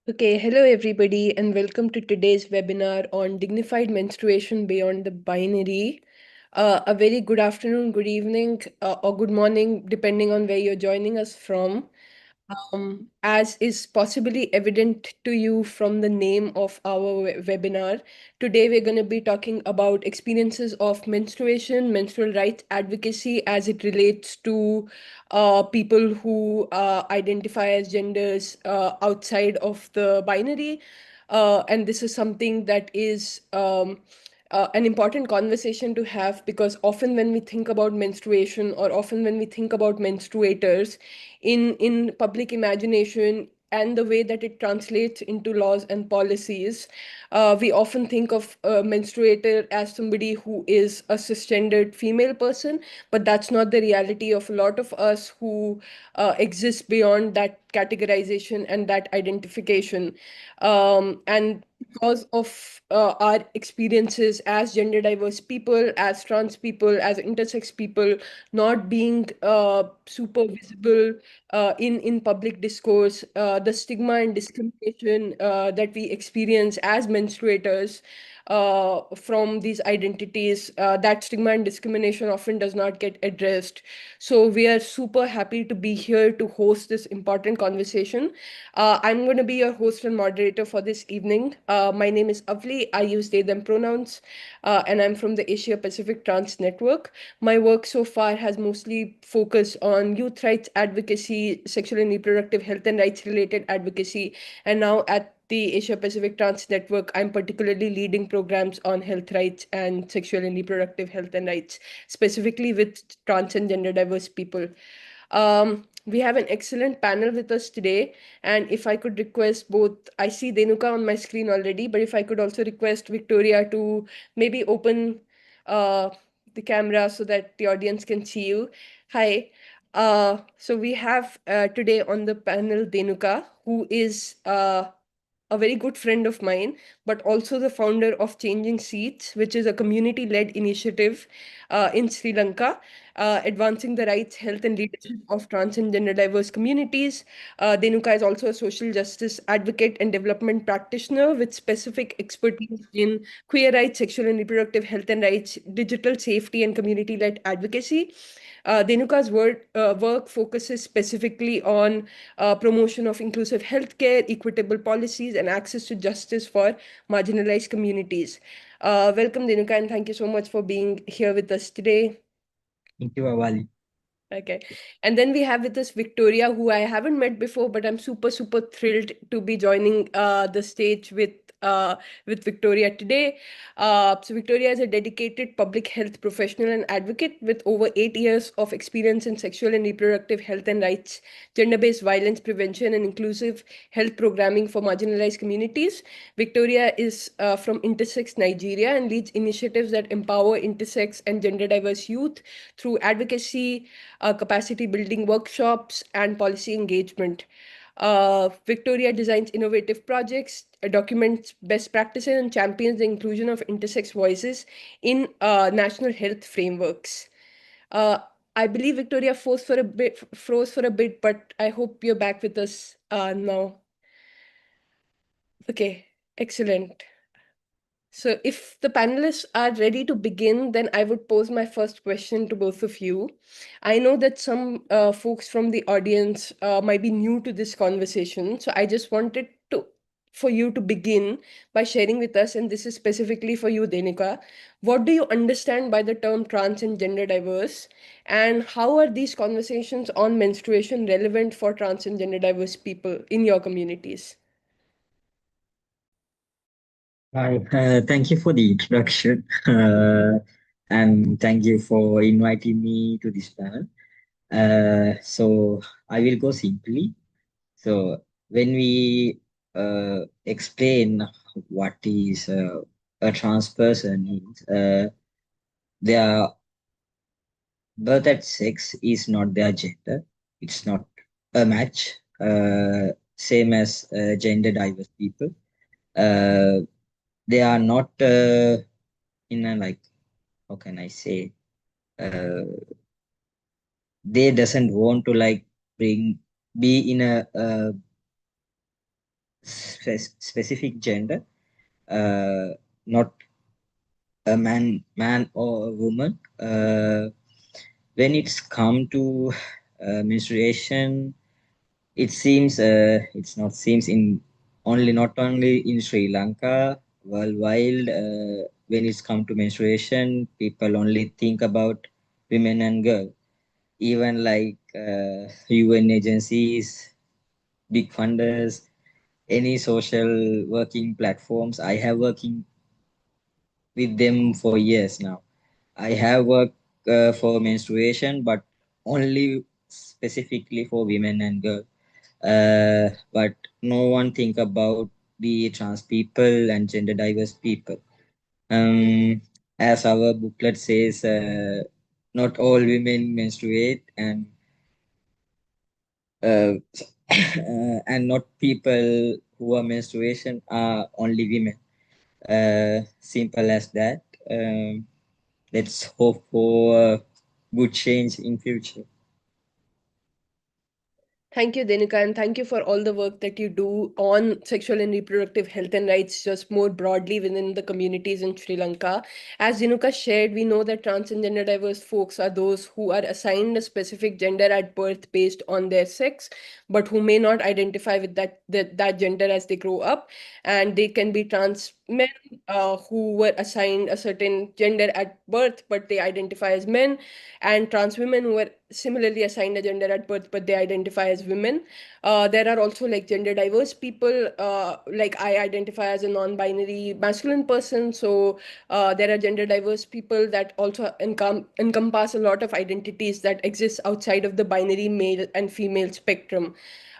Okay, hello everybody, and welcome to today's webinar on dignified menstruation beyond the binary. A very good afternoon, good evening, or good morning, depending on where you're joining us from. As is possibly evident to you from the name of our webinar, today we're going to be talking about experiences of menstruation, menstrual rights advocacy as it relates to people who identify as genders outside of the binary. And this is something that is an important conversation to have because often when we think about menstruation or often when we think about menstruators in public imagination and the way that it translates into laws and policies, we often think of a menstruator as somebody who is a cisgendered female person, but that's not the reality of a lot of us who exist beyond that categorization and that identification. And because of our experiences as gender diverse people, as trans people, as intersex people, not being super visible in public discourse, the stigma and discrimination that we experience as menstruators from these identities, that stigma and discrimination often does not get addressed. So we are super happy to be here to host this important conversation. I'm going to be your host and moderator for this evening. My name is Avli. I use they, them pronouns, and I'm from the Asia Pacific Trans Network. My work so far has mostly focused on youth rights advocacy, sexual and reproductive health and rights related advocacy. And now at the Asia Pacific Trans Network, I'm particularly leading programs on health rights and sexual and reproductive health and rights, specifically with trans and gender diverse people. We have an excellent panel with us today. And if I could request both, I see Denuka on my screen already, but if I could also request Victoria to maybe open uh, the camera so that the audience can see you. Hi. So we have today on the panel Denuka, who is a very good friend of mine, but also the founder of Changing Seats, which is a community led initiative in Sri Lanka, advancing the rights, health, and leadership of trans and gender diverse communities. Denuka is also a social justice advocate and development practitioner with specific expertise in queer rights, sexual and reproductive health and rights, digital safety, and community led advocacy. Denuka's work focuses specifically on promotion of inclusive healthcare, equitable policies, and access to justice for marginalized communities. Welcome, Denuka, and thank you so much for being here with us today. Thank you, Awali. Okay. And then we have with us Victoria, who I haven't met before, but I'm super, super thrilled to be joining the stage with Victoria today. So Victoria is a dedicated public health professional and advocate with over 8 years of experience in sexual and reproductive health and rights, gender-based violence prevention, and inclusive health programming for marginalized communities. Victoria is from Intersex Nigeria and leads initiatives that empower intersex and gender diverse youth through advocacy, capacity building workshops, and policy engagement. Victoria designs innovative projects, documents best practices, and champions the inclusion of intersex voices in national health frameworks. Uh, I believe Victoria froze for a bit, but I hope you're back with us now. Okay, excellent. So, if the panelists are ready to begin, then I would pose my first question to both of you. I know that some folks from the audience might be new to this conversation, so I just wanted to for you to begin by sharing with us, and this is specifically for you, Denika. What do you understand by the term trans and gender diverse, and how are these conversations on menstruation relevant for trans and gender diverse people in your communities? Hi, thank you for the introduction, and thank you for inviting me to this panel. So I will go simply. So when we explain what is a trans person is, their birth at sex is not their gender. It's not a match. Same as gender diverse people. Uh, they are not in a like, how can I say, uh, they doesn't want to like bring be in a specific gender, not a man or a woman. When it's come to menstruation, it seems it's not seems in only not only in Sri Lanka, worldwide. When it's come to menstruation, people only think about women and girls. Even like UN agencies, big funders, any social working platforms. I have working with them for years now. I have worked for menstruation, but only specifically for women and girls. But no one think about the trans people and gender diverse people. Um, as our booklet says, not all women menstruate, uh, and not people who are menstruation are only women. Simple as that. Let's hope for good change in future. Thank you, Denika, and thank you for all the work that you do on sexual and reproductive health and rights, just more broadly within the communities in Sri Lanka. As Denuka shared, we know that trans and gender diverse folks are those who are assigned a specific gender at birth based on their sex, but who may not identify with that gender as they grow up. And they can be trans men who were assigned a certain gender at birth, but they identify as men, and trans women who were similarly assigned a gender at birth but they identify as women. There are also like gender diverse people, like I identify as a non-binary masculine person, so there are gender diverse people that also encompass a lot of identities that exist outside of the binary male and female spectrum.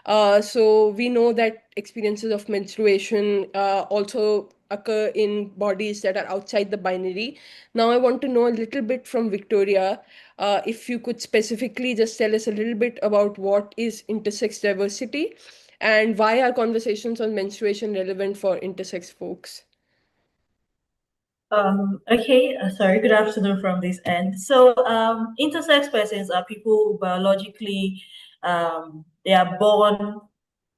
So we know that experiences of menstruation also occur in bodies that are outside the binary. Now, I want to know a little bit from Victoria. If you could specifically just tell us a little bit about what is intersex diversity and why are conversations on menstruation relevant for intersex folks? Okay, sorry, good afternoon from this end. So, intersex persons are people who biologically, they are born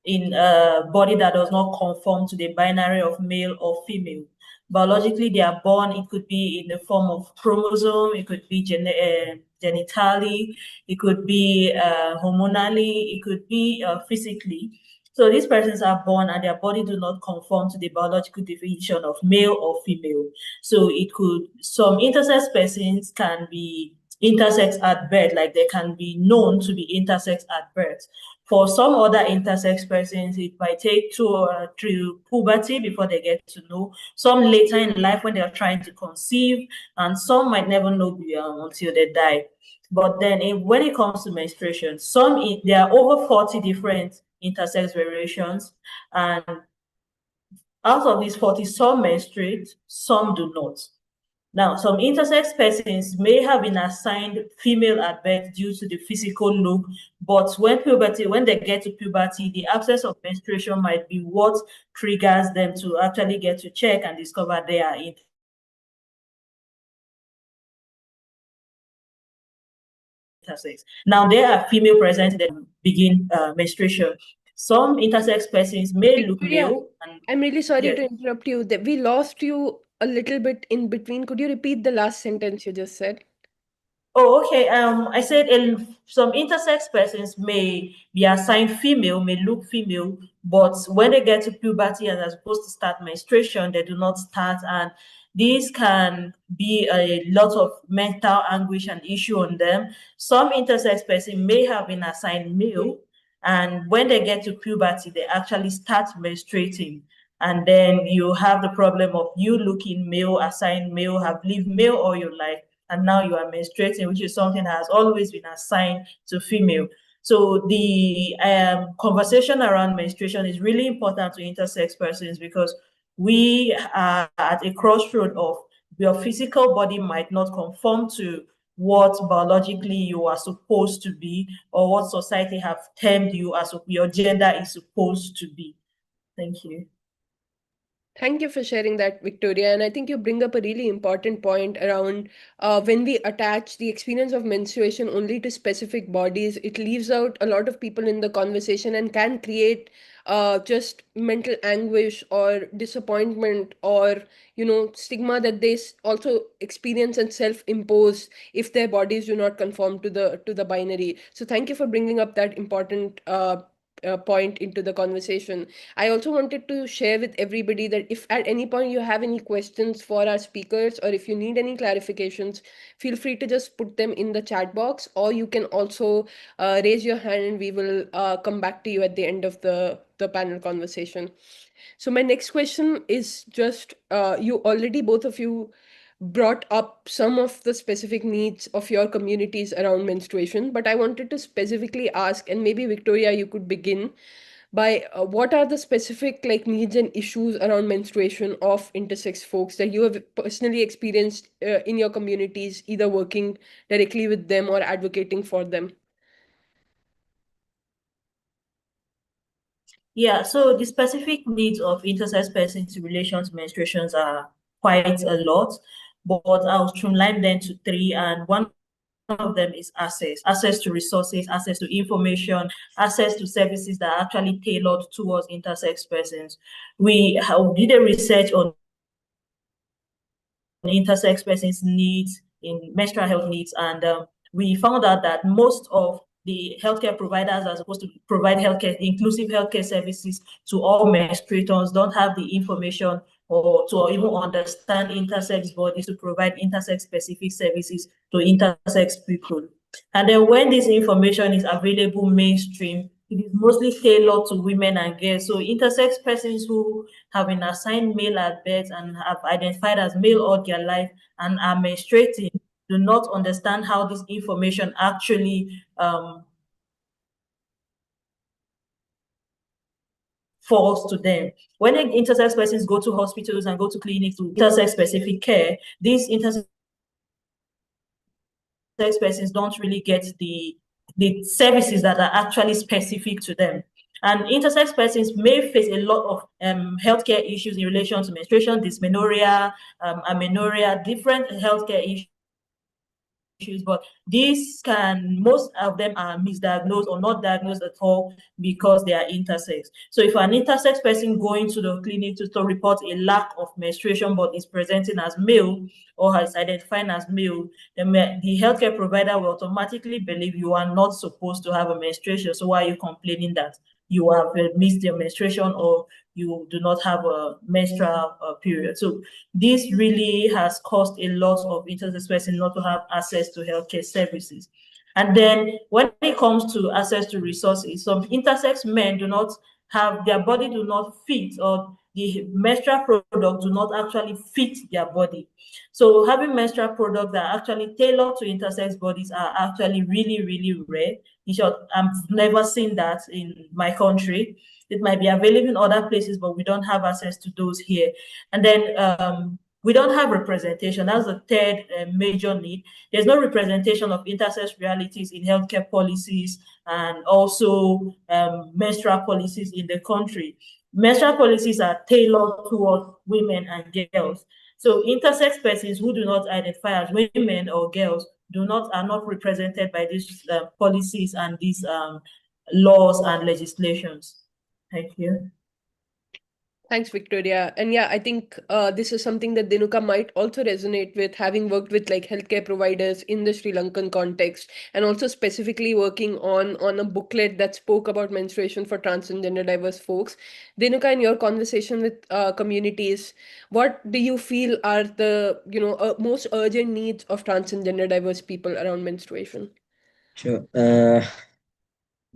in a body that does not conform to the binary of male or female. Biologically, they are born, it could be in the form of chromosome, it could be genitally, it could be hormonally, it could be physically. So these persons are born and their body do not conform to the biological definition of male or female. So it could, some intersex persons can be intersex at birth, like they can be known to be intersex at birth. For some other intersex persons, it might take through puberty before they get to know. Some later in life when they are trying to conceive, and some might never know until they die. But then when it comes to menstruation, there are over 40 different intersex variations, and out of these 40, some menstruate, some do not. Now, some intersex persons may have been assigned female at birth due to the physical look, but when they get to puberty, the absence of menstruation might be what triggers them to actually get to check and discover they are intersex. Now, there are female present that begin menstruation. Some intersex persons may look Victoria, male, and I'm really sorry yes. to interrupt you. That we lost you a little bit in between. Could you repeat the last sentence you just said? Oh, okay. I said some intersex persons may be assigned female, may look female, but when they get to puberty and are supposed to start menstruation, they do not start. And this can be a lot of mental anguish and issue on them. Some intersex person may have been assigned male, and when they get to puberty, they actually start menstruating. And then you have the problem of you looking male, assigned male, have lived male all your life, and now you are menstruating, which is something that has always been assigned to female. So the conversation around menstruation is really important to intersex persons because we are at a crossroad of your physical body might not conform to what biologically you are supposed to be or what society have termed you as your gender is supposed to be. Thank you. Thank you for sharing that, Victoria. And I think you bring up a really important point around when we attach the experience of menstruation only to specific bodies, it leaves out a lot of people in the conversation and can create just mental anguish or disappointment or, stigma that they also experience and self-impose if their bodies do not conform to the binary. So thank you for bringing up that important point into the conversation. I also wanted to share with everybody that if at any point you have any questions for our speakers or if you need any clarifications, feel free to just put them in the chat box, or you can also raise your hand and we will come back to you at the end of the panel conversation. So my next question is just you already, both of you, brought up some of the specific needs of your communities around menstruation, but I wanted to specifically ask, and maybe Victoria, you could begin by what are the specific like needs and issues around menstruation of intersex folks that you have personally experienced in your communities, either working directly with them or advocating for them. Yeah, so the specific needs of intersex persons in relation to menstruations are quite a lot, but I'll streamline them to three, and one of them is access to resources, access to information, access to services that are actually tailored towards intersex persons. We did a research on intersex persons' needs in menstrual health needs, and we found out that most of the healthcare providers are supposed to provide healthcare, inclusive healthcare services to all menstruators, don't have the information or to even understand intersex bodies to provide intersex specific services to intersex people. And then when this information is available mainstream, it is mostly tailored to women and girls. So intersex persons who have been assigned male at birth and have identified as male all their life and are menstruating do not understand how this information actually falls to them. When intersex persons go to hospitals and go to clinics to intersex specific care, these intersex persons don't really get the services that are actually specific to them. And intersex persons may face a lot of healthcare issues in relation to menstruation, dysmenorrhea, amenorrhea, different healthcare issues, but these most of them are misdiagnosed or not diagnosed at all because they are intersex. So if an intersex person going to the clinic to report a lack of menstruation but is presenting as male or is identifying as male, the healthcare provider will automatically believe you are not supposed to have a menstruation. So why are you complaining that you have missed your menstruation or you do not have a menstrual period? So this really has caused a lot of intersex persons not to have access to healthcare services. And then when it comes to access to resources, some intersex men do not have, their body do not fit, or the menstrual product do not actually fit their body. So having menstrual products that are actually tailored to intersex bodies are actually really, really rare. In short, I've never seen that in my country. It might be available in other places, but we don't have access to those here. And then we don't have representation. That's the third major need. There's no representation of intersex realities in healthcare policies and also menstrual policies in the country. Menstrual policies are tailored towards women and girls. So intersex persons who do not identify as women or girls are not represented by these policies and these laws and legislations. Thank you. Thanks, Victoria. And yeah, I think this is something that Denuka might also resonate with, having worked with like healthcare providers in the Sri Lankan context, and also specifically working on a booklet that spoke about menstruation for trans and gender diverse folks. Denuka, in your conversation with communities, what do you feel are the most urgent needs of trans and gender diverse people around menstruation? Sure.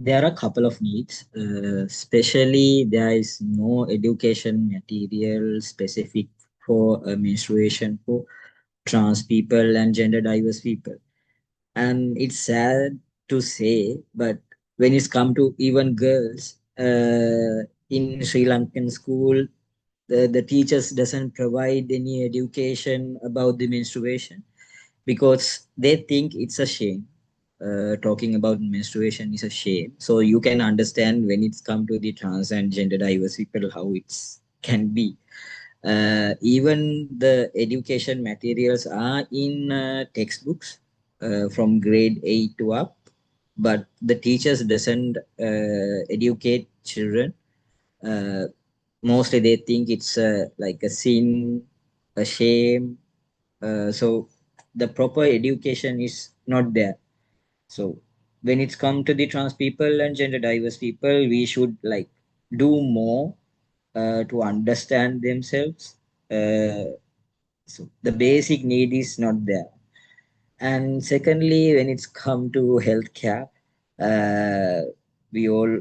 There are a couple of needs, especially there is no education material specific for menstruation for trans people and gender diverse people. And it's sad to say, but when it's come to even girls in Sri Lankan school, the teachers doesn't provide any education about the menstruation because they think it's a shame. Talking about menstruation is a shame. So you can understand when it's come to the trans and gender diverse people how it's can be. Even the education materials are in textbooks from grade 8 to up, but the teachers doesn't educate children. uh, Mostly they think it's like a sin, a shame. So the proper education is not there. So when it's come to the trans people and gender diverse people, we should like do more to understand themselves. So the basic need is not there. And secondly, when it's come to healthcare, we all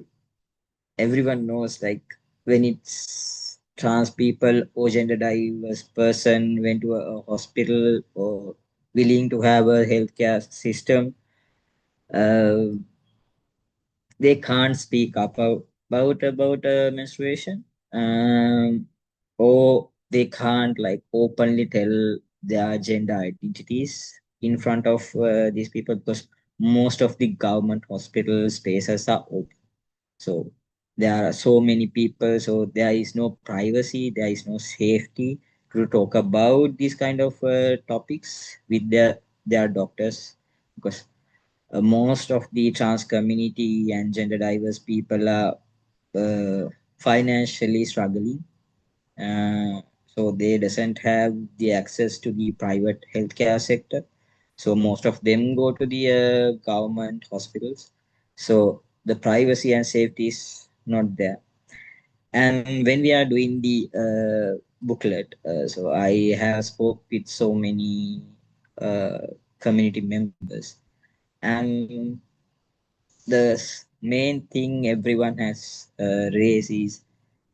everyone knows like when it's trans people or gender diverse person went to a hospital or willing to have a healthcare system, uh, they can't speak up about menstruation, or they can't like openly tell their gender identities in front of these people because most of the government hospital spaces are open. So there are so many people, so there is no privacy, there is no safety to talk about these kind of topics with their doctors, because most of the trans community and gender diverse people are financially struggling, so they doesn't have the access to the private healthcare sector. So most of them go to the government hospitals. So the privacy and safety is not there. And when we are doing the booklet, so I have spoke with so many uh, community members, and the main thing everyone has raised is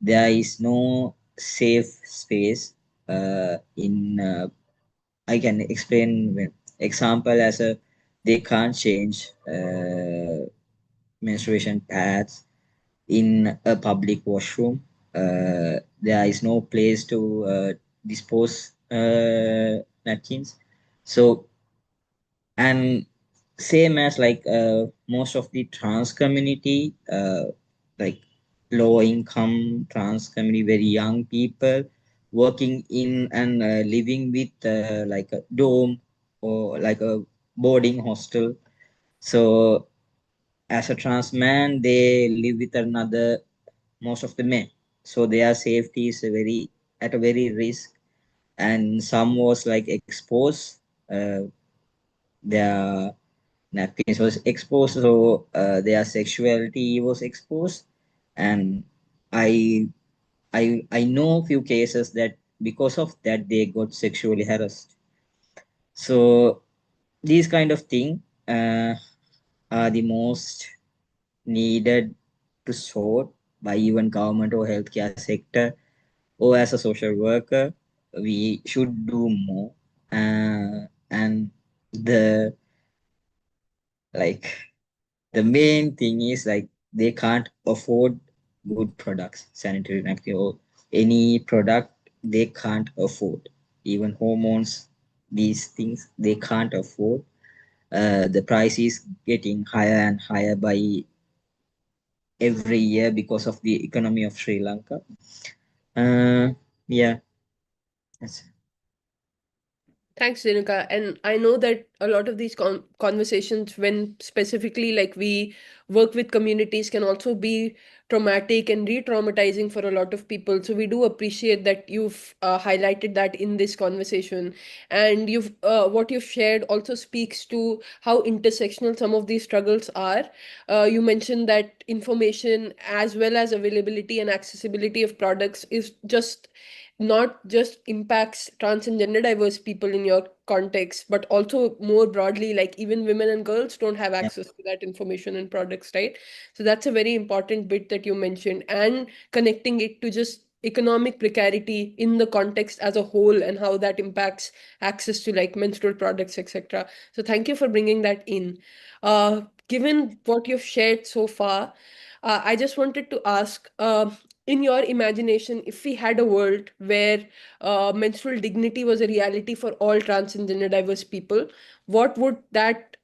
there is no safe space in I can explain example as a they can't change menstruation pads in a public washroom. There is no place to dispose napkins. So, and same as like most of the trans community, like low income trans community, very young people working in and living with like a dome or like a boarding hostel. So as a trans man, they live with another, most of the men. So their safety is a very at a very risk, and some was like exposed. Their napkins was exposed, so their sexuality was exposed, and I I know a few cases that because of that they got sexually harassed. So these kind of thing are the most needed to sort by even government or healthcare sector, or as a social worker we should do more. And the like the main thing is like they can't afford good products, sanitary napkin or any product they can't afford. Even hormones, these things they can't afford. The price is getting higher and higher by every year because of the economy of Sri Lanka. Uh, yeah, that's Thanks, Renuka. And I know that a lot of these conversations, when specifically like we work with communities, can also be traumatic and re traumatizing for a lot of people. So we do appreciate that you've highlighted that in this conversation. And what you've shared also speaks to how intersectional some of these struggles are. You mentioned that information as well as availability and accessibility of products is just not just impacts trans and gender diverse people in your context, but also more broadly, like even women and girls don't have yeah, access to that information and products, right? So that's a very important bit that you mentioned, and connecting it to just economic precarity in the context as a whole and how that impacts access to like menstrual products, etc. So thank you for bringing that in. Given what you've shared so far, I just wanted to ask, in your imagination, if we had a world where menstrual dignity was a reality for all trans and gender diverse people, what would that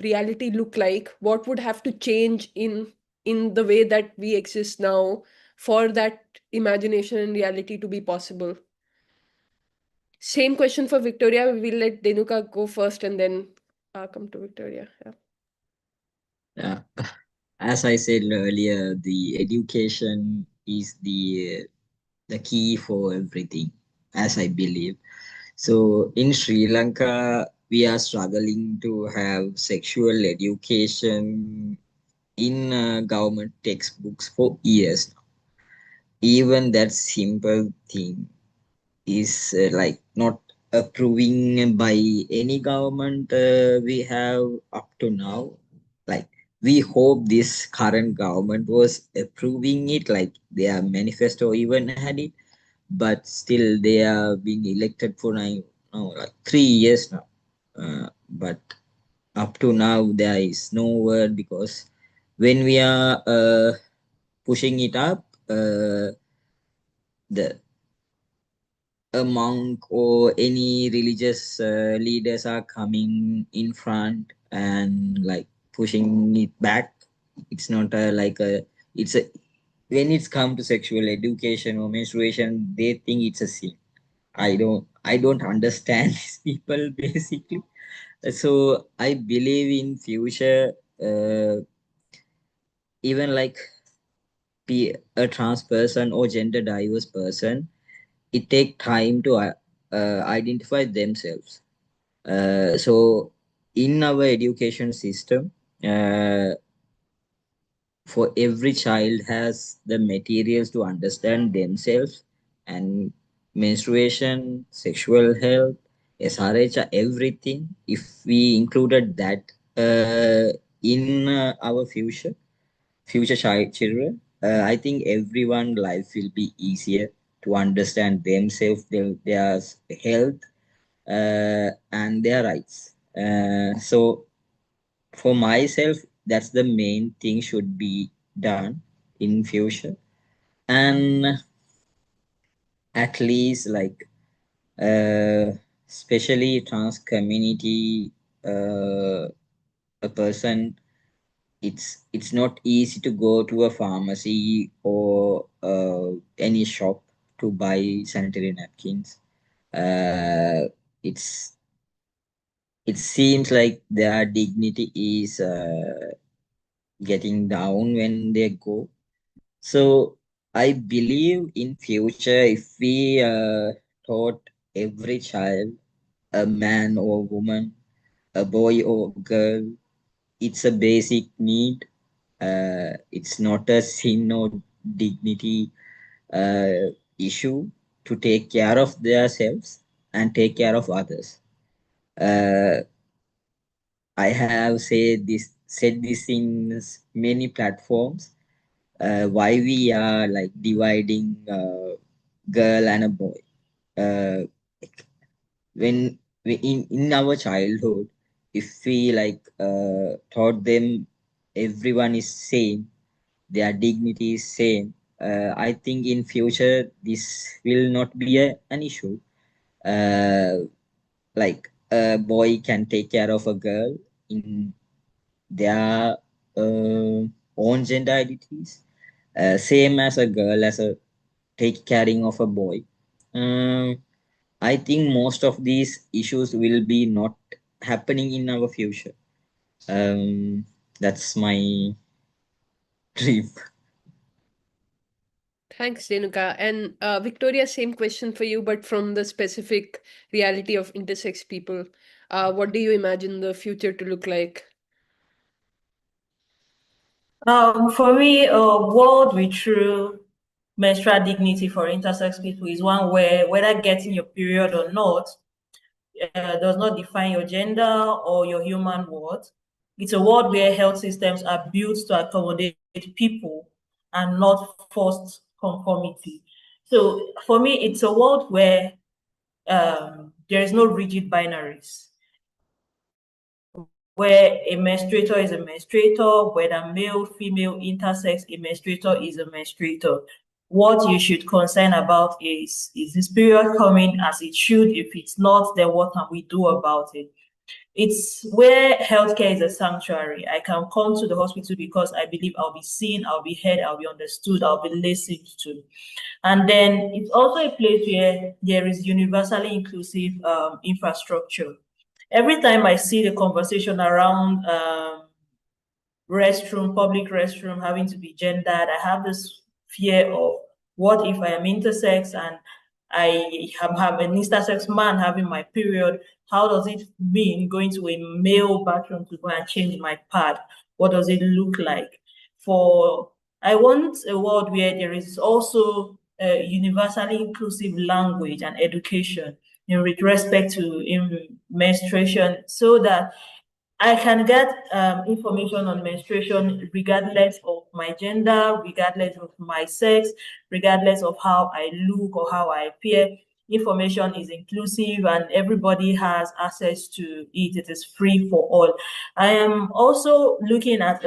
reality look like? What would have to change in the way that we exist now for that imagination and reality to be possible? Same question for Victoria. We'll let Denuka go first and then come to Victoria. Yeah. Yeah. As I said earlier, the education is the key for everything, as I believe. So in Sri Lanka, we are struggling to have sexual education in government textbooks for years. Even that simple thing is like not approving by any government we have up to now. Like we hope this current government was approving it, like their manifesto even had it, but still they are being elected for nine, no, like 3 years now. But up to now there is no word because when we are pushing it up, the a monk or any religious leaders are coming in front and like pushing it back. It's not a, like a, it's a, when it's come to sexual education or menstruation, they think it's a sin. I don't understand these people basically. So I believe in future, even like be a trans person or gender diverse person, it take time to identify themselves. So in our education system, uh, for every child has the materials to understand themselves and menstruation, sexual health, SRH, everything. If we included that in our future children, I think everyone life will be easier to understand themselves, their health, and their rights. So for myself, that's the main thing should be done in future. And at least like especially trans community, a person, it's not easy to go to a pharmacy or any shop to buy sanitary napkins. It's it seems like their dignity is getting down when they go. So I believe in future, if we taught every child, a man or woman, a boy or girl, it's a basic need. It's not a sin or dignity issue to take care of themselves and take care of others. Uh, I have said this in many platforms. Why we are like dividing girl and a boy. Uh, when in our childhood, if we like taught them everyone is same, their dignity is same. I think in future this will not be an issue. Uh, like a boy can take care of a girl in their own gender identities, same as a girl as a take caring of a boy. Um, I think most of these issues will be not happening in our future. Um, that's my dream. Thanks, Denuka. And Victoria, same question for you, but from the specific reality of intersex people. What do you imagine the future to look like? For me, a world with true menstrual dignity for intersex people is one where whether getting your period or not does not define your gender or your human worth. It's a world where health systems are built to accommodate people and not forced conformity. So for me, it's a world where there is no rigid binaries, where a menstruator is a menstruator, whether male, female, intersex, a menstruator is a menstruator. What you should concern about is this period coming as it should? If it's not, then what can we do about it? It's where healthcare is a sanctuary. I can come to the hospital because I believe I'll be seen, I'll be heard, I'll be understood, I'll be listened to. And then it's also a place where there is universally inclusive infrastructure. Every time I see the conversation around restroom, public restroom having to be gendered, I have this fear of what if I am intersex and have an intersex man having my period? How does it mean going to a male bathroom to go and change my pad? What does it look like? For I want a world where there is also a universally inclusive language and education with respect to menstruation, so that I can get information on menstruation regardless of my gender, regardless of my sex, regardless of how I look or how I appear. Information is inclusive and everybody has access to it. It is free for all. I am also looking at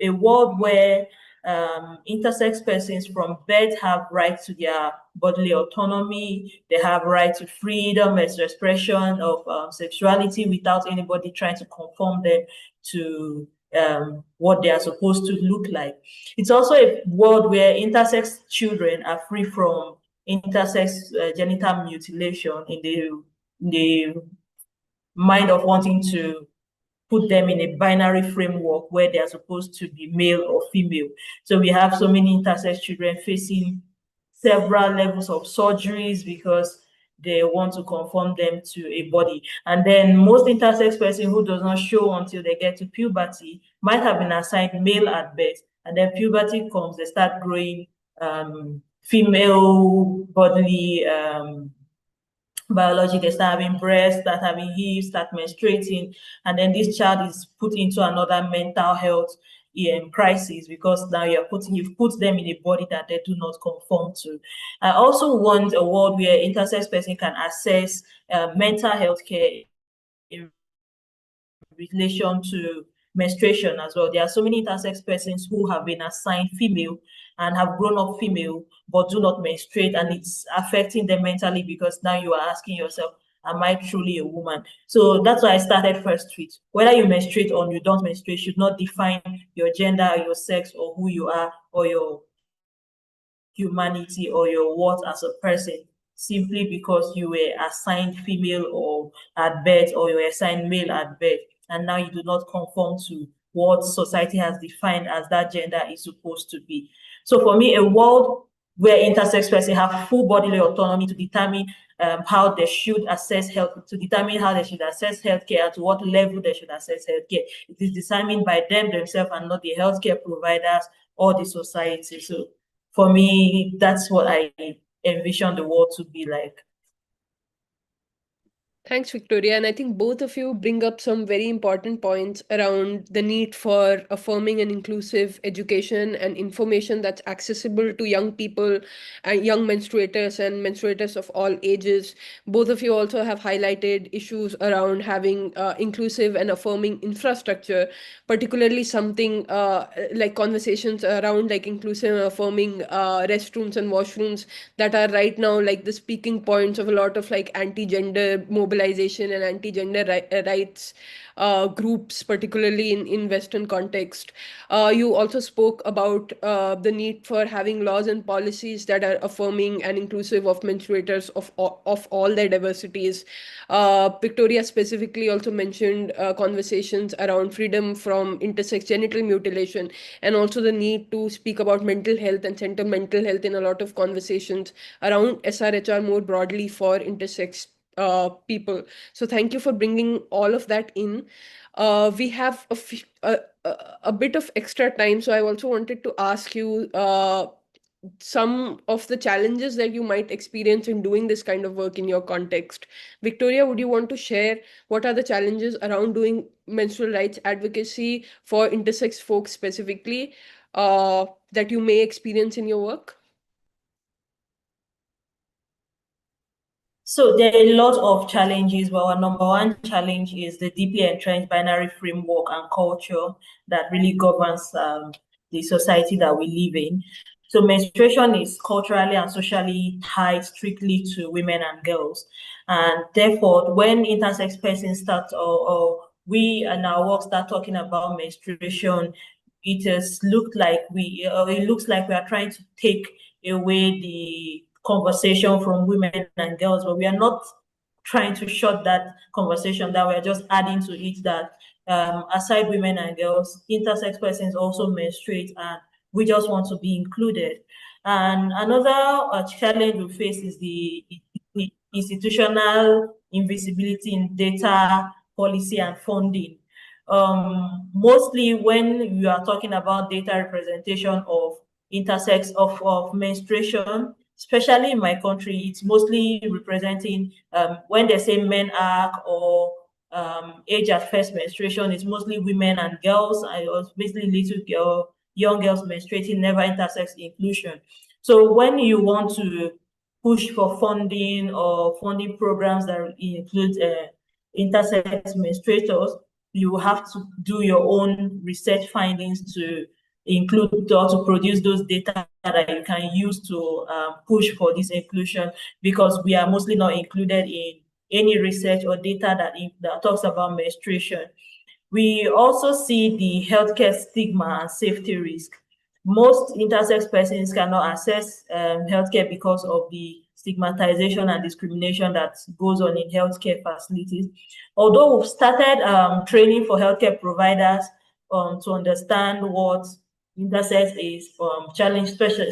a world where intersex persons from birth have right to their bodily autonomy. They have right to freedom, expression of sexuality without anybody trying to conform them to what they are supposed to look like. It's also a world where intersex children are free from intersex genital mutilation in the mind of wanting to put them in a binary framework where they are supposed to be male or female. So we have so many intersex children facing several levels of surgeries because they want to conform them to a body. And then most intersex person who does not show until they get to puberty might have been assigned male at birth, and then puberty comes, they start growing female bodily biology. They start having breasts, start having hips, start menstruating, and then this child is put into another mental health crisis because now you've put them in a body that they do not conform to. I also want a world where intersex person can access mental health care in relation to menstruation as well. There are so many intersex persons who have been assigned female and have grown up female but do not menstruate, and it's affecting them mentally because now you are asking yourself, am I truly a woman? So that's why I started first with whether you menstruate or you don't menstruate should not define your gender, your sex, or who you are, or your humanity or your worth as a person, simply because you were assigned female or at birth, or you were assigned male at birth, and now you do not conform to what society has defined as that gender is supposed to be. So for me, a world where intersex persons have full bodily autonomy to determine how they should access health, to determine how they should access healthcare, and to what level they should access healthcare. It is determined by them themselves and not the healthcare providers or the society. So for me, that's what I envision the world to be like. Thanks, Victoria. And I think both of you bring up some very important points around the need for affirming and inclusive education and information that's accessible to young people and young menstruators and menstruators of all ages. Both of you also have highlighted issues around having inclusive and affirming infrastructure, particularly something like conversations around like inclusive and affirming restrooms and washrooms that are right now like the speaking points of a lot of like anti-gender mobilization and anti-gender rights groups, particularly in Western context. You also spoke about the need for having laws and policies that are affirming and inclusive of menstruators of all their diversities. Victoria specifically also mentioned conversations around freedom from intersex genital mutilation, and also the need to speak about mental health and center mental health in a lot of conversations around SRHR more broadly for intersex people. So thank you for bringing all of that in. We have a bit of extra time, so I also wanted to ask you some of the challenges that you might experience in doing this kind of work in your context. Victoria, would you want to share what are the challenges around doing menstrual rights advocacy for intersex folks specifically that you may experience in your work? So there are a lot of challenges, but our number one challenge is the deeply entrenched binary framework and culture that really governs the society that we live in. So menstruation is culturally and socially tied strictly to women and girls. And therefore, when intersex persons start or we in our work start talking about menstruation, it has looked like it looks like we are trying to take away the conversation from women and girls, but we are not trying to shut that conversation that we're just adding to it that aside women and girls, intersex persons also menstruate and we just want to be included. And another challenge we face is the institutional invisibility in data, policy, and funding. Mostly when you are talking about data representation of intersex of menstruation, especially in my country, it's mostly representing when they say men arc or age at first menstruation, it's mostly women and girls. I was basically little girl, young girls menstruating, never intersex inclusion. So when you want to push for funding or funding programs that include intersex menstruators, you have to do your own research findings to include or to produce those data that you can use to push for this inclusion, because we are mostly not included in any research or data that talks about menstruation. We also see the healthcare stigma and safety risk. Most intersex persons cannot access healthcare because of the stigmatization and discrimination that goes on in healthcare facilities. Although we've started training for healthcare providers to understand what intersex is,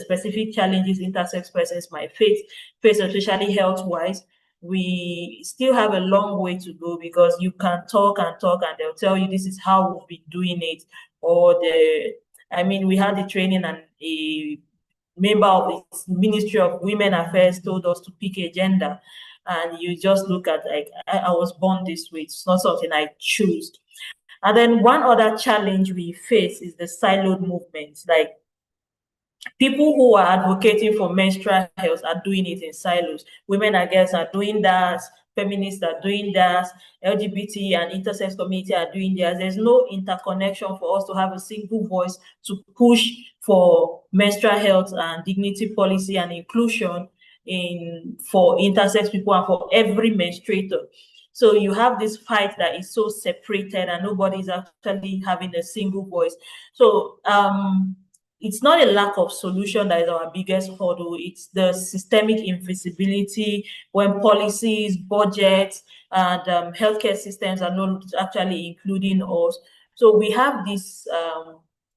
specific challenges intersex persons might face, especially health-wise, we still have a long way to go, because you can talk and talk and they'll tell you this is how we've been doing it, or we had the training and a member of the Ministry of Women Affairs told us to pick a gender, and you just look at like I was born this way. It's not something I choose. And then one other challenge we face is the siloed movement. Like people who are advocating for menstrual health are doing it in silos. Women and girls are doing that, feminists are doing that, LGBT and intersex community are doing theirs. There's no interconnection for us to have a single voice to push for menstrual health and dignity policy and inclusion in for intersex people and for every menstruator. So you have this fight that is so separated and nobody is actually having a single voice. So it's not a lack of solution that is our biggest hurdle. It's the systemic invisibility when policies, budgets, and healthcare systems are not actually including us. So we have this,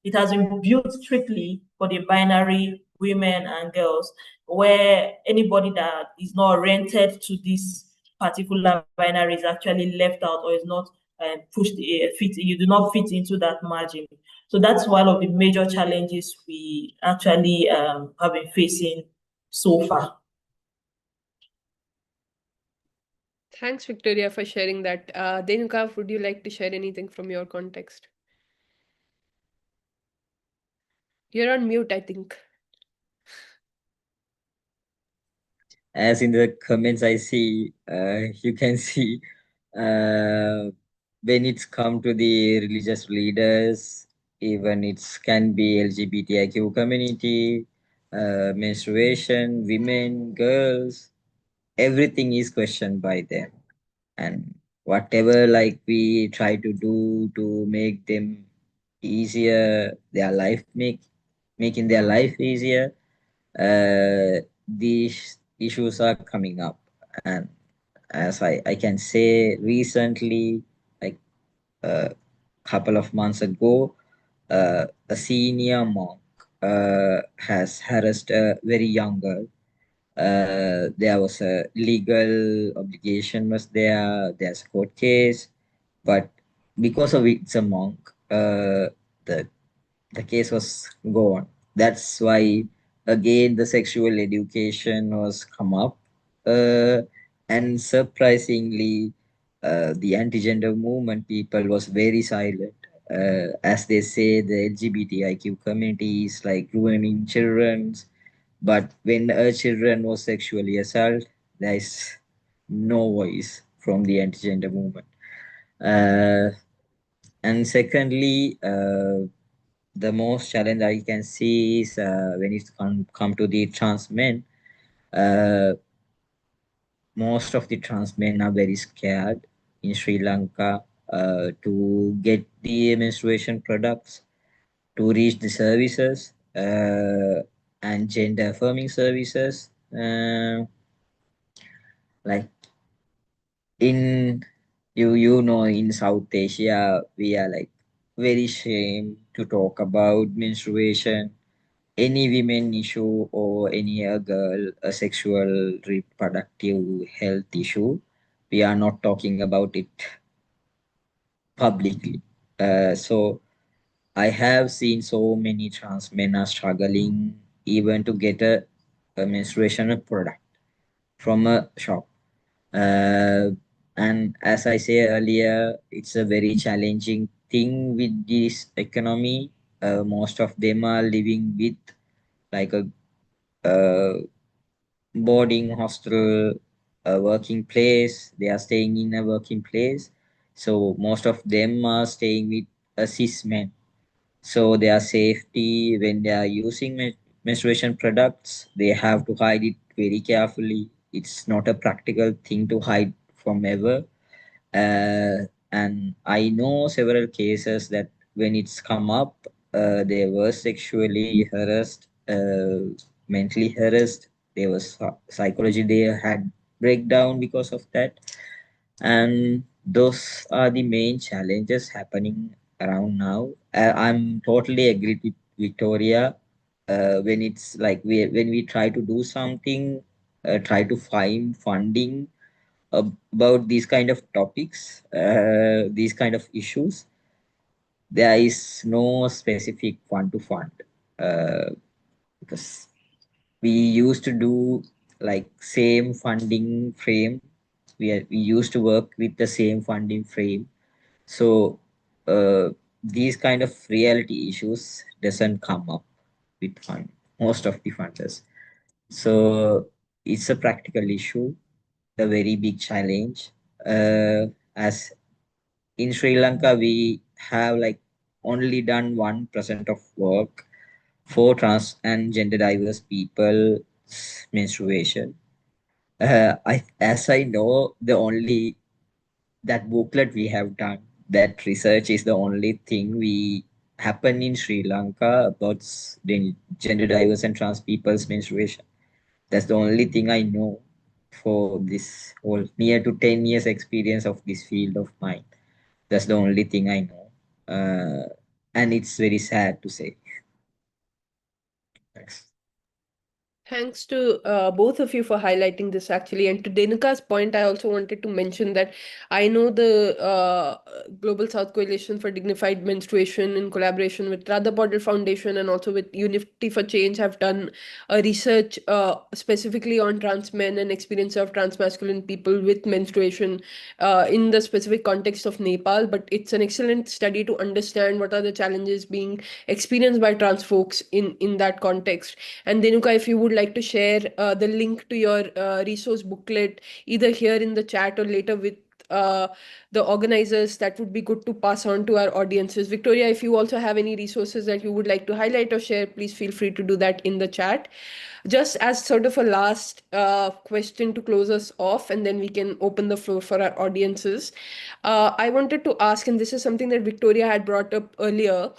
it has been built strictly for the binary women and girls, where anybody that is not rented to this particular binary is actually left out or is not pushed, you do not fit into that margin. So that's one of the major challenges we actually have been facing so far. Thanks, Victoria, for sharing that. Denuka, would you like to share anything from your context? You're on mute, I think. As in the comments I see, you can see when it's come to the religious leaders, even it's can be LGBTIQ community, menstruation, women, girls, everything is questioned by them. And whatever like we try to do to make them easier, their life making their life easier, these issues are coming up. And as I can say recently, like a couple of months ago, a senior monk has harassed a very young girl. There was a legal obligation was there. There's a court case, but because of it's a monk, the the case was gone. That's why again the sexual education was come up, uh, and surprisingly, the anti-gender movement people was very silent. As they say, the LGBTIQ community is like ruining children's, but when a children was sexually assaulted, there is no voice from the anti-gender movement. And secondly, the most challenge I can see is when it come to the trans men. Uh, Most of the trans men are very scared in Sri Lanka to get the menstruation products, to reach the services and gender affirming services. Like in you know, in South Asia, we are like very ashamed to talk about menstruation, any women issue, or any girl a sexual reproductive health issue. We are not talking about it publicly. So I have seen so many trans men are struggling even to get a menstruation product from a shop. Uh, and as I say earlier, it's a very challenging thing with this economy. Most of them are living with like a boarding hostel, a working place. They are staying in a working place. So most of them are staying with a cis men. So their safety when they are using menstruation products, they have to hide it very carefully. It's not a practical thing to hide from ever. And I know several cases that when it's come up, they were sexually harassed, mentally harassed. There was psychology. They had breakdown because of that, and those are the main challenges happening around now. I'm totally agree with Victoria. When it's like when we try to do something, try to find funding about these kind of topics, these kind of issues, there is no specific fund to fund, uh, because we used to do like same funding frame. We used to work with the same funding frame. So these kind of reality issues doesn't come up with fund most of the funders. So it's a practical issue, a very big challenge. As in Sri Lanka, we have like only done 1% of work for trans and gender diverse people menstruation. As I know, the only that booklet we have done, that research is the only thing we happen in Sri Lanka about the gender diverse and trans people's menstruation. That's the only thing I know for this whole near to 10 years experience of this field of mine. That's the only thing I know. And it's very sad to say. Thanks. Thanks to both of you for highlighting this actually. And to Denuka's point, I also wanted to mention that I know the Global South Coalition for Dignified Menstruation, in collaboration with Radha Paudel Foundation and also with Unity for Change, have done a research specifically on trans men and experience of trans masculine people with menstruation in the specific context of Nepal. But it's an excellent study to understand what are the challenges being experienced by trans folks in that context. And Denuka, if you would like to share the link to your resource booklet, either here in the chat or later with uh, the organizers, that would be good to pass on to our audiences. Victoria, if you also have any resources that you would like to highlight or share, please feel free to do that in the chat. Just as sort of a last question to close us off, and then we can open the floor for our audiences. I wanted to ask, and this is something that Victoria had brought up earlier,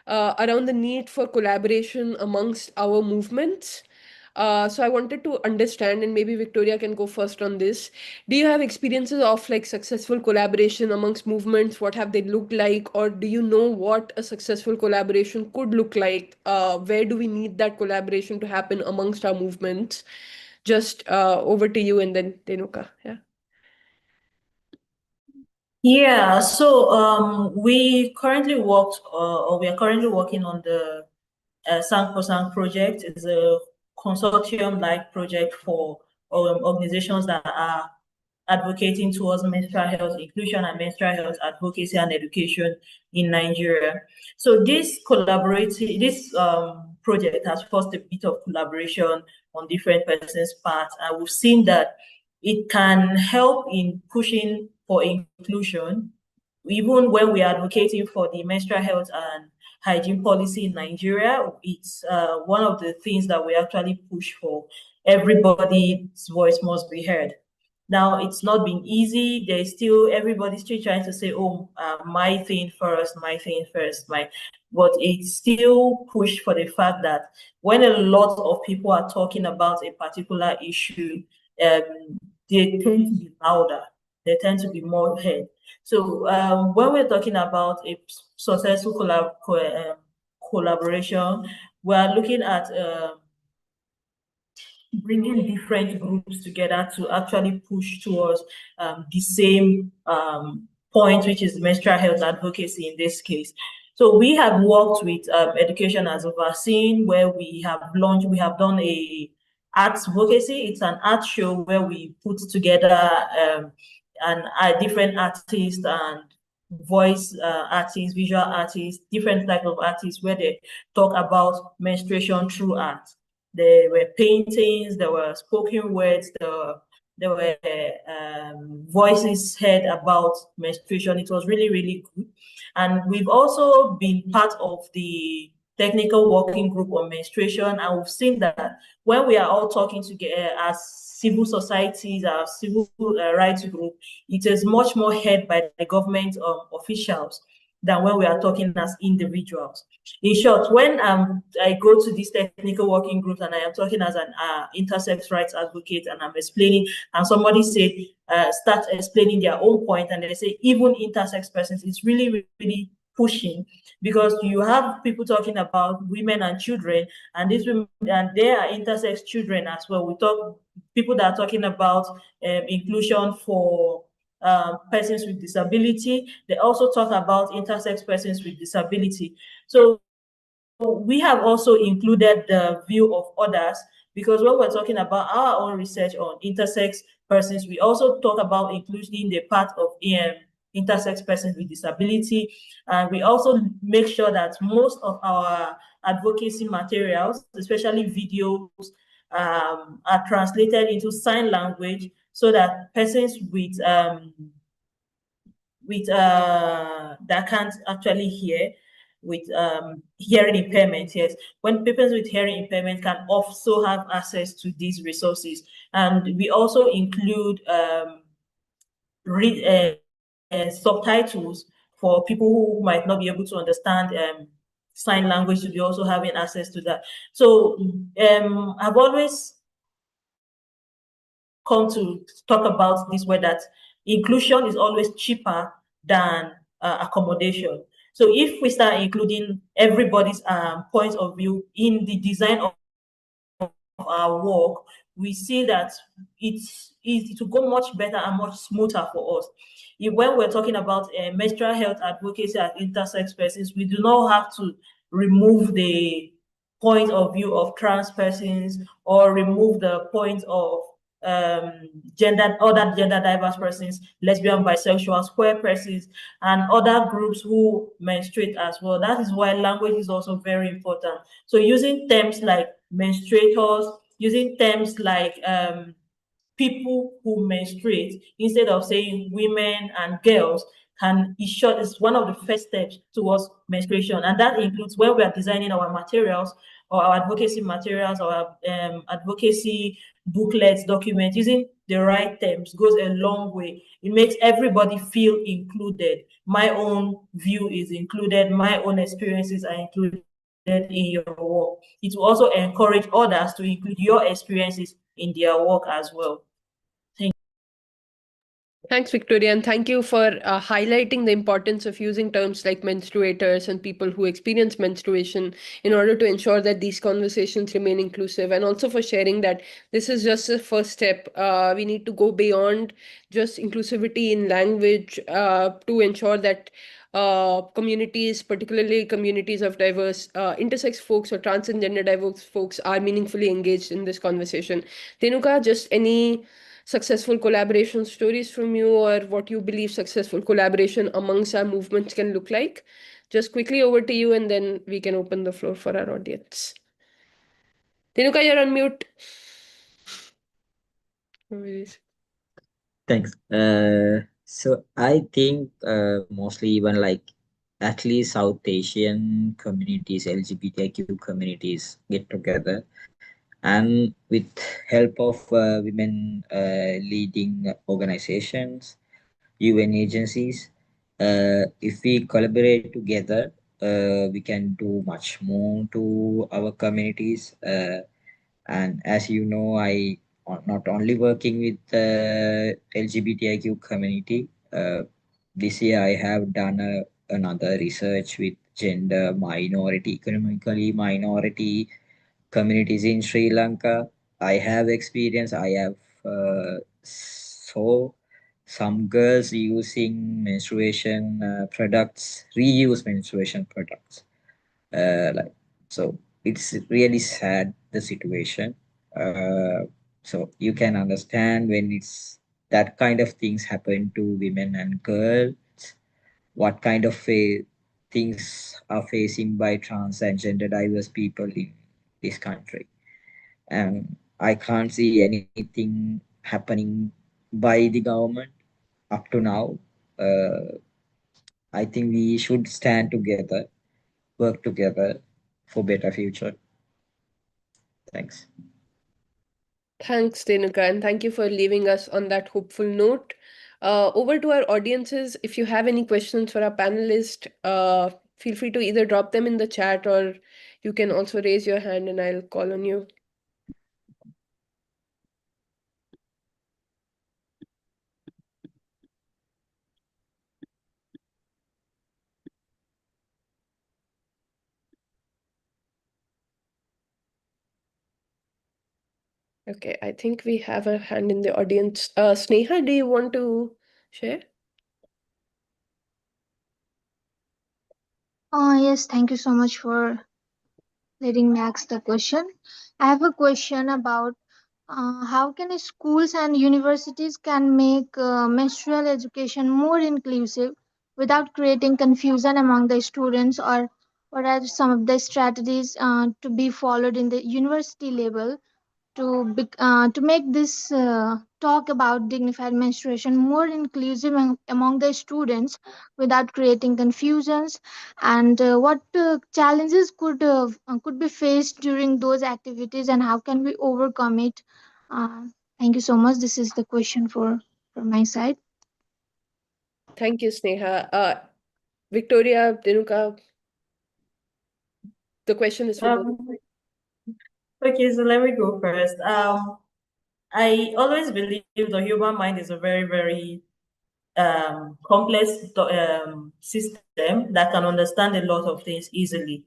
around the need for collaboration amongst our movements. So I wanted to understand, and maybe Victoria can go first on this. Do you have experiences of like successful collaboration amongst movements? What have they looked like, or do you know what a successful collaboration could look like? Where do we need that collaboration to happen amongst our movements? Just over to you, and then Denuka. Yeah. Yeah, so we are currently working on the Sang for Sang project. Is a consortium-like project for organizations that are advocating towards menstrual health inclusion and menstrual health advocacy and education in Nigeria. So this project has forced a bit of collaboration on different persons' parts, and we've seen that it can help in pushing for inclusion, even when we are advocating for the menstrual health and hygiene policy in Nigeria. It's one of the things that we actually push for. Everybody's voice must be heard. Now, it's not been easy. There's still, everybody's still trying to say, oh, my thing first, my thing first, but it's still pushed for the fact that when a lot of people are talking about a particular issue, they tend to be louder. They tend to be more heard. So when we're talking about a successful collaboration, we're looking at bringing different groups together to actually push towards the same point, which is menstrual health advocacy in this case. So we have worked with Education as a Vaccine, where we have done a arts advocacy. It's an art show where we put together different artists and voice artists, visual artists, different type of artists, where they talk about menstruation through art. There were paintings, there were spoken words, there were voices heard about menstruation. It was really, really good. And we've also been part of the technical working group on menstruation, and we've seen that when we are all talking together as civil societies, our civil rights group, it is much more heard by the government officials than when we are talking as individuals. In short, when I go to these technical working groups and I am talking as an intersex rights advocate and I'm explaining, and somebody start explaining their own point, and they say even intersex persons, it's really, really pushing, because you have people talking about women and children, and these women, and they are intersex children as well. We talk people that are talking about inclusion for persons with disability. They also talk about intersex persons with disability. So we have also included the view of others, because when we're talking about our own research on intersex persons, we also talk about including the part of intersex persons with disability. And we also make sure that most of our advocacy materials, especially videos, are translated into sign language, so that persons with that can't actually hear, with hearing impairment, yes, when people with hearing impairment can also have access to these resources. And we also include read subtitles for people who might not be able to understand sign language, to be also having access to that. So I've always come to talk about this way, that inclusion is always cheaper than accommodation. So if we start including everybody's point of view in the design of our work, we see that it will go much better and much smoother for us. When we're talking about menstrual health advocacy as intersex persons, we do not have to remove the point of view of trans persons, or remove the point of other gender diverse persons, lesbian, bisexual, queer persons, and other groups who menstruate as well. That is why language is also very important. So using terms like menstruators, using terms like people who menstruate, instead of saying women and girls, is one of the first steps towards menstruation. And that includes when we are designing our materials, or our advocacy materials, or our advocacy booklets, documents, using the right terms goes a long way. It makes everybody feel included. My own view is included, my own experiences are included in your work. It will also encourage others to include your experiences in their work as well. Thanks, Victoria, and thank you for highlighting the importance of using terms like menstruators and people who experience menstruation in order to ensure that these conversations remain inclusive, and also for sharing that this is just a first step. We need to go beyond just inclusivity in language to ensure that communities, particularly communities of diverse intersex folks or trans and gender diverse folks, are meaningfully engaged in this conversation. Tenuka, just any successful collaboration stories from you, or what you believe successful collaboration amongst our movements can look like? Just quickly over to you, and then we can open the floor for our audience. Tenuka, you're on mute. No worries. Thanks. So I think mostly even like at least South Asian communities, LGBTIQ communities get together, and with help of women leading organizations, UN agencies, if we collaborate together, we can do much more to our communities. And as you know, I not only working with the LGBTIQ community. This year, I have done another research with gender minority, economically minority communities in Sri Lanka. I have experience. I have saw some girls using menstruation products, reuse menstruation products. Like so, it's really sad the situation. So you can understand when it's that kind of things happen to women and girls, what kind of things are facing by trans and gender diverse people in this country. And I can't see anything happening by the government up to now. Uh, I think we should stand together, work together for better future. Thanks. Thanks, Denuka, and thank you for leaving us on that hopeful note. Over to our audiences. If you have any questions for our panelists, feel free to either drop them in the chat or you can also raise your hand and I'll call on you. Okay, I think we have a hand in the audience. Sneha, do you want to share? Yes, thank you so much for letting me ask the question. I have a question about how can schools and universities can make menstrual education more inclusive without creating confusion among the students, or what are some of the strategies to be followed in the university level to make this talk about dignified menstruation more inclusive among the students without creating confusions, and what challenges could be faced during those activities, and how can we overcome it. uh, Thank you so much. This is the question for from my side. Thank you, Sneha. Victoria, Denuka, the question is for both. Um, okay, so let me go first. I always believe the human mind is a very, very complex system that can understand a lot of things easily.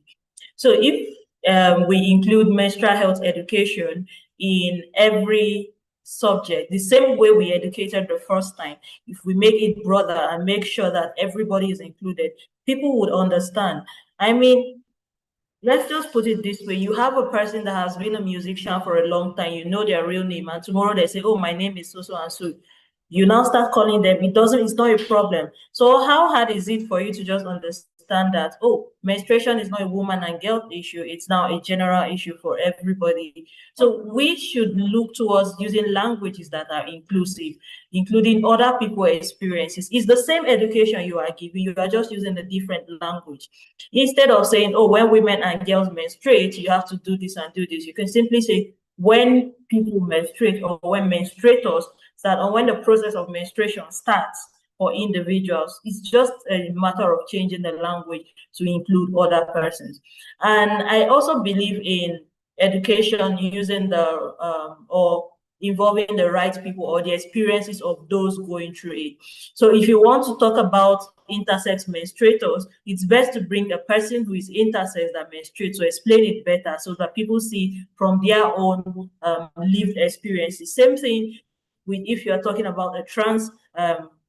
So if we include menstrual health education in every subject, the same way we educated the first time, if we make it broader and make sure that everybody is included, people would understand. I mean, let's just put it this way. You have a person that has been a musician for a long time, you know their real name, and tomorrow they say, oh, my name is so so and so. You now start calling them, it's not a problem. So how hard is it for you to just understand that, oh, menstruation is not a woman and girl issue, it's now a general issue for everybody. So we should look towards using languages that are inclusive, including other people's experiences. It's the same education you are giving, you are just using a different language. Instead of saying, oh, when women and girls menstruate, you have to do this and do this, you can simply say, when people menstruate, or when menstruators start, or when the process of menstruation starts for individuals. It's just a matter of changing the language to include other persons. And I also believe in education using the or involving the right people or the experiences of those going through it. So if you want to talk about intersex menstruators, it's best to bring a person who is intersex that menstruates to explain it better so that people see from their own lived experiences. Same thing with if you are talking about a trans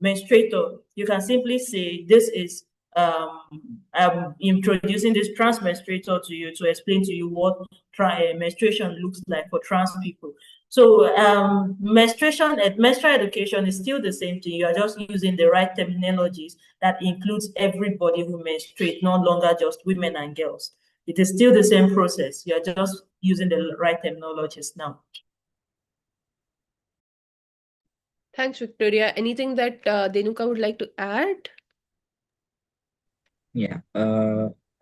menstruator, you can simply say, this is I'm introducing this trans menstruator to you to explain to you what menstruation looks like for trans people. So menstrual education is still the same thing. You are just using the right terminologies that includes everybody who menstruate, no longer just women and girls. It is still the same process. You are just using the right terminologies now. Thanks, Victoria. Anything that Denuka would like to add? Yeah.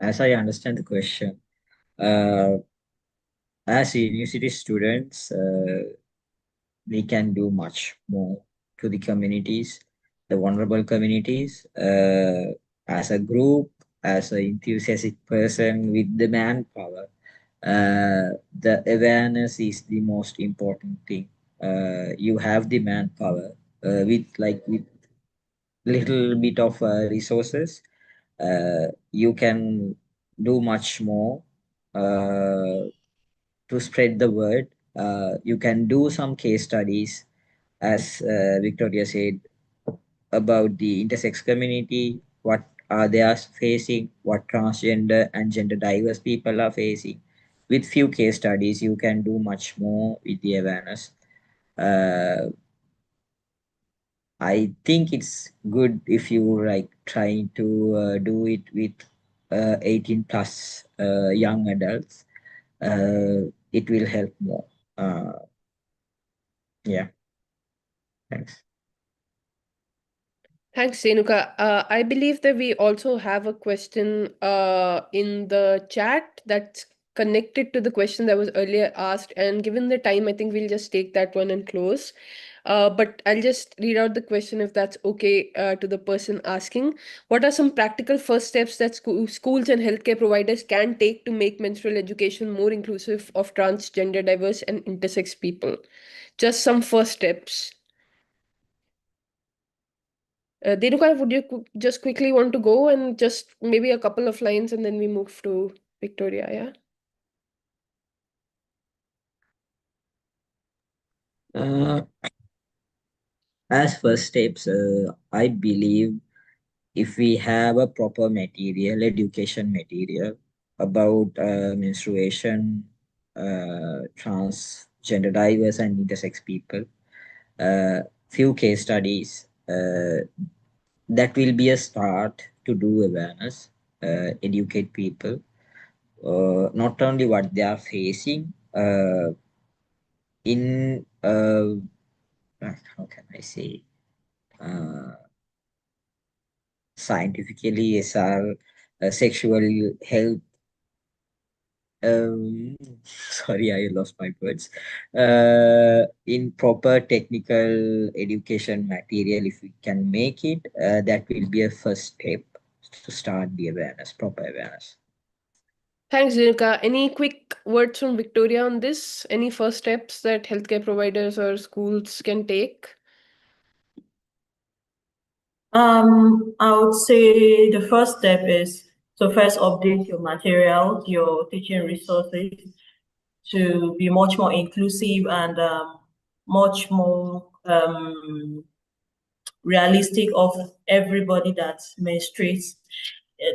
As I understand the question, uh, as university students, we can do much more to the communities, the vulnerable communities, as a group, as an enthusiastic person with the manpower. The awareness is the most important thing. You have the manpower with little bit of resources. You can do much more uh, to spread the word. You can do some case studies, as Victoria said, about the intersex community, what are they are facing, what transgender and gender diverse people are facing. With few case studies, you can do much more with the awareness. Uh, I think it's good if you like trying to do it with 18 plus young adults. It will help more. Uh, yeah, thanks. Thanks, Senuka. I believe that we also have a question in the chat that's connected to the question that was earlier asked. And given the time, I think we'll just take that one and close. But I'll just read out the question if that's okay to the person asking. What are some practical first steps that schools and healthcare providers can take to make menstrual education more inclusive of transgender, diverse, and intersex people? Just some first steps. Denuka, would you just quickly want to go and just maybe a couple of lines and then we move to Victoria, yeah? Uh, as first steps, I believe if we have a proper material, education material about menstruation, transgender diverse and intersex people, few case studies, that will be a start to do awareness, educate people, not only what they are facing in, how can I say, uh, scientifically, yes, our sexual health. Sorry, I lost my words. In proper technical education material, if we can make it, that will be a first step to start the awareness, proper awareness. Thanks, Denuka. Any quick words from Victoria on this? Any first steps that healthcare providers or schools can take? I would say the first step is to first update your material, your teaching resources to be much more inclusive and much more realistic of everybody that menstruates,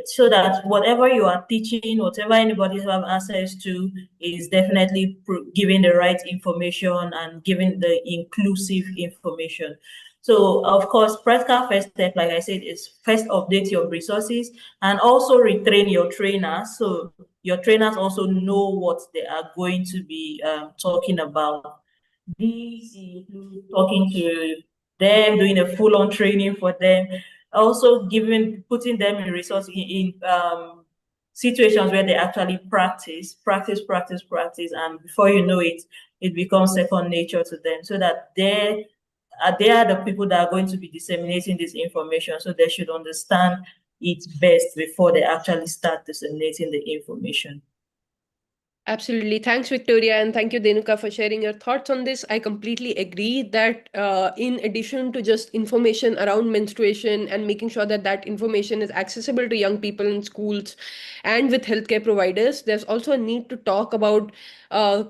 so that whatever you are teaching, whatever anybody have access to, is definitely giving the right information and giving the inclusive information. So of course, practical first step, like I said, is first update your resources and also retrain your trainers. So your trainers also know what they are going to be talking about. This includes talking to them, doing a full-on training for them, also putting them in in situations where they actually practice, and before you know it, it becomes second nature to them, so that they are the people that are going to be disseminating this information, so they should understand it best before they actually start disseminating the information. Absolutely. Thanks, Victoria, and thank you, Denuka, for sharing your thoughts on this. I completely agree that in addition to just information around menstruation and making sure that that information is accessible to young people in schools and with healthcare providers, there's also a need to talk about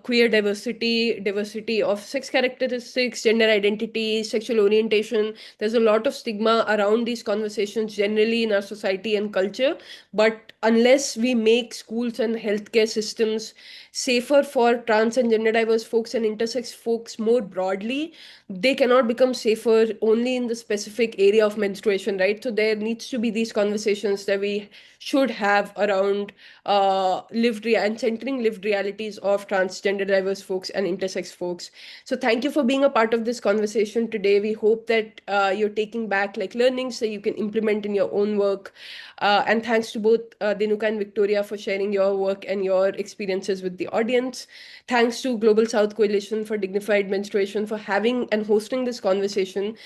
queer diversity, diversity of sex characteristics, gender identity, sexual orientation. There's a lot of stigma around these conversations generally in our society and culture. But unless we make schools and healthcare systems safer for trans and gender diverse folks and intersex folks more broadly, they cannot become safer only in the specific area of menstruation, right? So there needs to be these conversations that we should have around and centering lived realities of transgender diverse folks and intersex folks. So thank you for being a part of this conversation today. We hope that you're taking back like learnings so you can implement in your own work. And thanks to both Denuka and Victoria for sharing your work and your experiences with the audience. Thanks to Global South Coalition for Dignified Menstruation for having and hosting this conversation,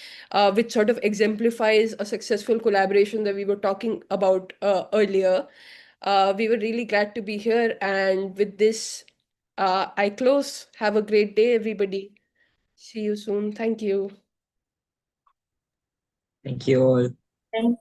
which sort of exemplifies a successful collaboration that we were talking about earlier. We were really glad to be here. And with this, I close. Have a great day, everybody. See you soon. Thank you. Thank you all. Thank